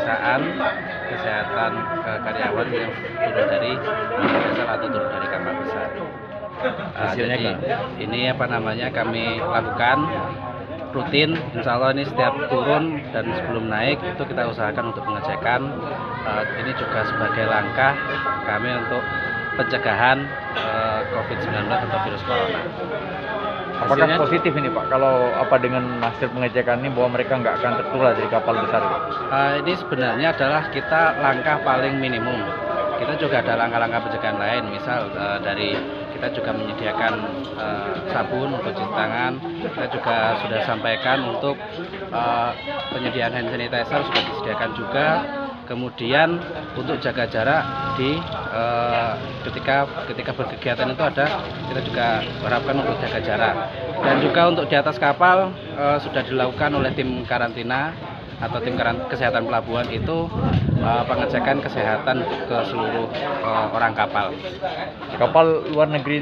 pemeriksaan kesehatan karyawan yang turun dari vessel atau turun dari kapal besar. Jadi ini kami lakukan rutin, insya Allah ini setiap turun dan sebelum naik itu kita usahakan untuk pengecekan. Ini juga sebagai langkah kami untuk pencegahan COVID-19 atau virus corona. Apakah positif ini Pak, kalau dengan hasil pengecekan ini bahwa mereka nggak akan tertular dari kapal besar itu? Ini sebenarnya adalah kita langkah paling minimum. Kita juga ada langkah-langkah pencegahan lain, misal dari kita juga menyediakan sabun untuk cuci tangan. Kita juga sudah sampaikan untuk penyediaan hand sanitizer sudah disediakan juga. Kemudian untuk jaga jarak di ketika berkegiatan itu kita juga harapkan untuk jaga jarak. Dan juga untuk di atas kapal sudah dilakukan oleh tim karantina atau tim kesehatan pelabuhan itu pengecekan kesehatan ke seluruh orang kapal. Kapal luar negeri